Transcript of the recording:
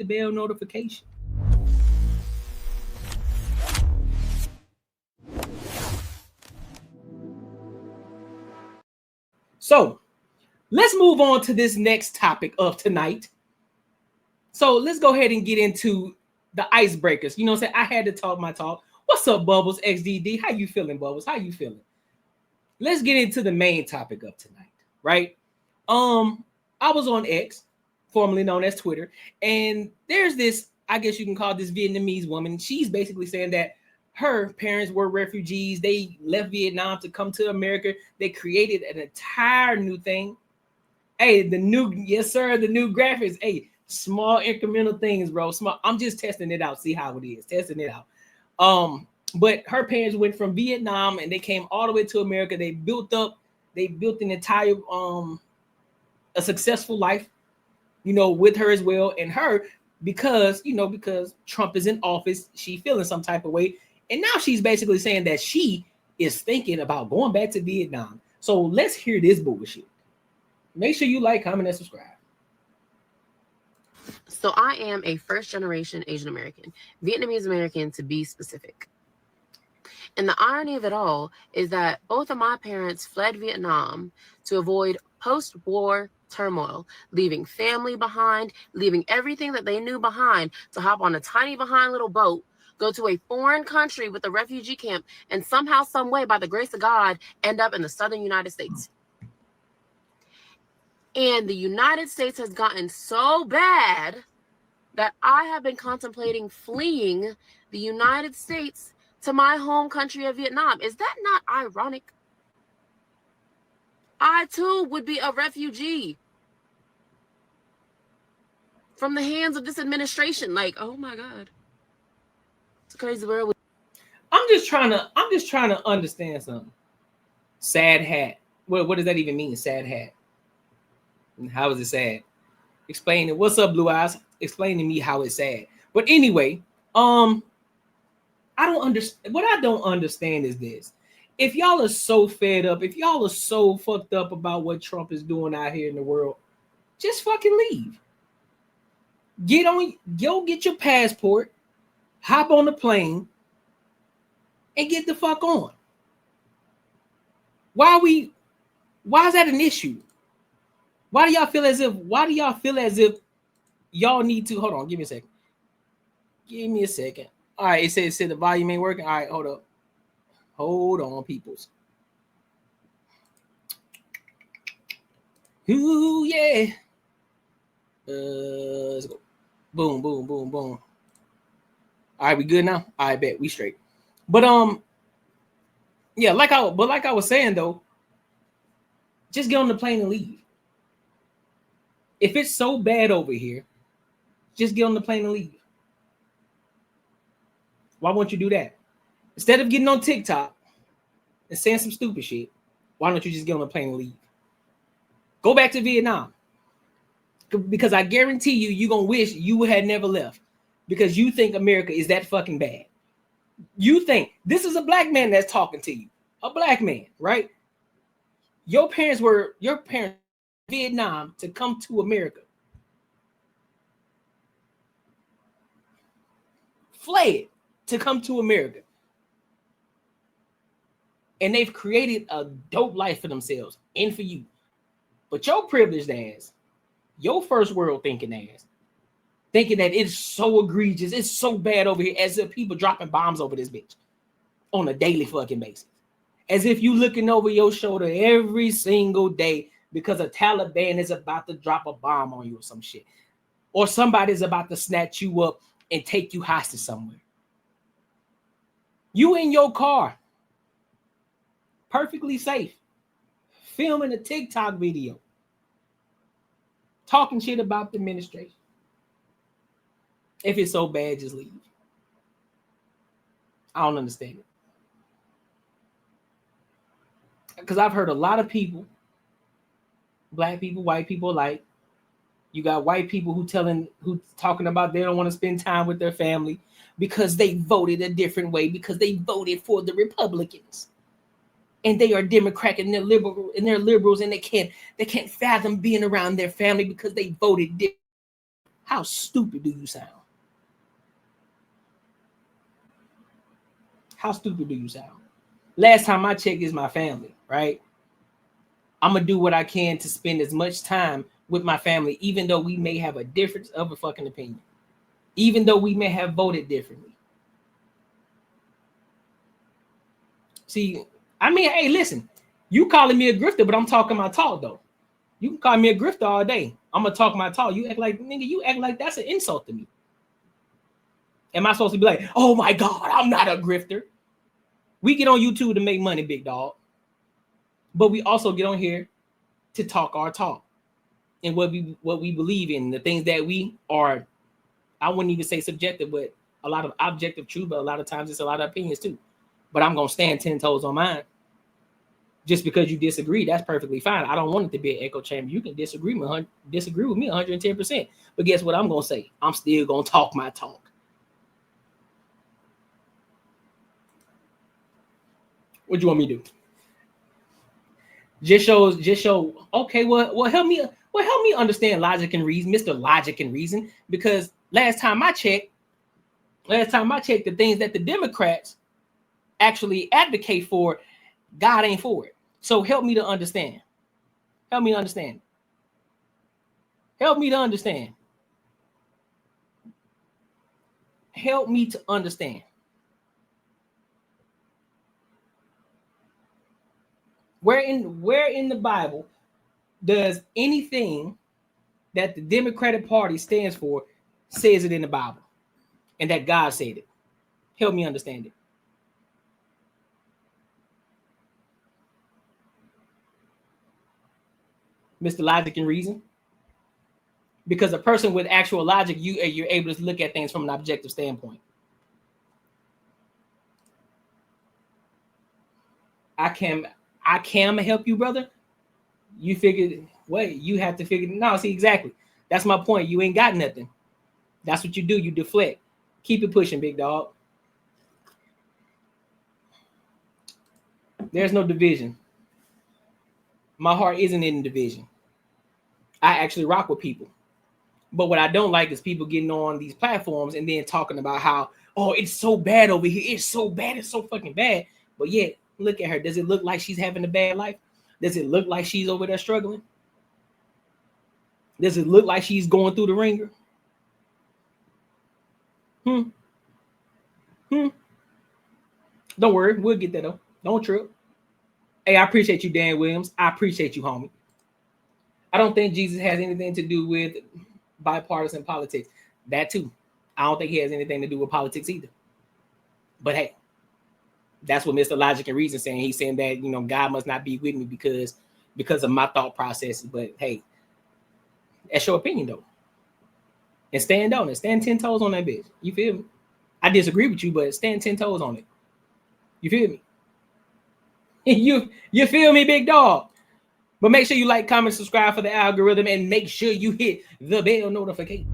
the bell notification. So let's move on to this next topic of tonight. So let's go ahead and get into the icebreakers. You know what I'm saying? I had to talk my talk. What's up, Bubbles XDD? How you feeling, Bubbles? How you feeling? Let's get into the main topic of tonight, right? I was on X, formerly known as Twitter, and there's this, I guess you can call this Vietnamese woman. She's basically saying that her parents were refugees. They left Vietnam to come to America. They created an entire new thing. Hey, the new graphics. Hey, small incremental things, bro. Small. I'm just testing it out. See how it is. Testing it out. But her parents went from Vietnam and they came all the way to America. They built an entire a successful life, with her as well. And her, because Trump is in office, she feeling some type of way. And now she's basically saying that she is thinking about going back to Vietnam. So let's hear this bullshit. Make sure you like, comment, and subscribe. So I am a first-generation Asian American, Vietnamese American to be specific. And the irony of it all is that both of my parents fled Vietnam to avoid post-war turmoil, leaving family behind, leaving everything that they knew behind to hop on a tiny behind little boat, go to a foreign country with a refugee camp, and somehow, some way, by the grace of God, end up in the southern United States. And the United States has gotten so bad that I have been contemplating fleeing the United States to my home country of Vietnam. Is that not ironic? I, too, would be a refugee from the hands of this administration. Like, oh, my God. It's a crazy world. I'm just trying to understand something. Sad hat. What does that even mean, sad hat? And how is it sad? Explain it. What's up, Blue Eyes? Explain to me how it's sad. But anyway, I don't understand. What I don't understand is this. If y'all are so fed up, if y'all are so fucked up about what Trump is doing out here in the world, just fucking leave. Go get your passport, hop on the plane, and get the fuck on. Why is that an issue? Why do y'all feel as if y'all need to? Hold on, give me a second. All right, it said the volume ain't working. All right, hold up. Hold on, peoples. Ooh, yeah. Let's go. Boom, boom, boom, boom. All right, we good now? I bet we straight. But yeah, like I was saying though, just get on the plane and leave. If it's so bad over here, just get on the plane and leave. Why won't you do that? Instead of getting on TikTok and saying some stupid shit, why don't you just get on the plane and leave? Go back to Vietnam. Because I guarantee you're going to wish you had never left. Because you think America is that fucking bad. You think this is a black man that's talking to you. A black man, right? Your parents Vietnam to come to America. Fled to come to America. And they've created a dope life for themselves and for you. But your privileged ass, your first world thinking ass, thinking that it's so egregious, it's so bad over here, as if people dropping bombs over this bitch on a daily fucking basis. As if you looking over your shoulder every single day because a Taliban is about to drop a bomb on you or some shit. Or somebody's about to snatch you up and take you hostage somewhere. You in your car, perfectly safe, filming a TikTok video, talking shit about the administration. If it's so bad, just leave. I don't understand it. Because I've heard a lot of people, black people, white people alike. You got white people who talking about they don't want to spend time with their family because they voted a different way, because they voted for the Republicans. And they are Democrat and they're liberals and they can't fathom being around their family because they voted different. How stupid do you sound? How stupid do you sound? Last time I checked is my family, right? I'm gonna do what I can to spend as much time with my family, even though we may have a difference of a fucking opinion, even though we may have voted differently. See, I mean, hey, listen, you calling me a grifter, but I'm talking my talk though. You can call me a grifter all day. I'm gonna talk my talk. You act like, nigga, you act like that's an insult to me. Am I supposed to be like, oh my God, I'm not a grifter? We get on YouTube to make money, big dog. But we also get on here to talk our talk and what we believe in, the things that we are, I wouldn't even say subjective, but a lot of objective truth, but a lot of times it's a lot of opinions too. But I'm gonna stand 10 toes on mine. Just because you disagree, that's perfectly fine. I don't want it to be an echo chamber. You can disagree with me 110%. But guess what I'm gonna say? I'm still gonna talk my talk. What do you want me to do? Just show. Okay, well, help me understand logic and reason, Mr. Logic and Reason. Because last time I checked, the things that the Democrats actually advocate for, God ain't for it. So help me to understand. Help me understand. Help me to understand. Help me to understand. Where in the Bible does anything that the Democratic Party stands for says it in the Bible and that God said it? Help me understand it. Mr. Logic and Reason. Because a person with actual logic, you're able to look at things from an objective standpoint. I can help you, brother. You figured, wait, you have to figure. No, see, exactly. That's my point. You ain't got nothing. That's what you do. You deflect. Keep it pushing, big dog. There's no division. My heart isn't in division. I actually rock with people. But what I don't like is people getting on these platforms and then talking about how, oh, it's so bad over here. It's so bad. It's so fucking bad. But yet, look at her. Does it look like she's having a bad life? Does it look like she's over there struggling? Does it look like she's going through the ringer? Don't worry. We'll get that, though. Don't trip. Hey, I appreciate you, Dan Williams. I appreciate you, homie. I don't think Jesus has anything to do with bipartisan politics. That too. I don't think he has anything to do with politics either. But hey, that's what Mr. Logic and Reason saying. He's saying that, you know, God must not be with me because of my thought processes. But hey, that's your opinion though. And stand on it. Stand 10 toes on that bitch. You feel me? I disagree with you, but stand 10 toes on it. You feel me? You feel me, big dog? But make sure you like, comment, subscribe for the algorithm, and make sure you hit the bell notification.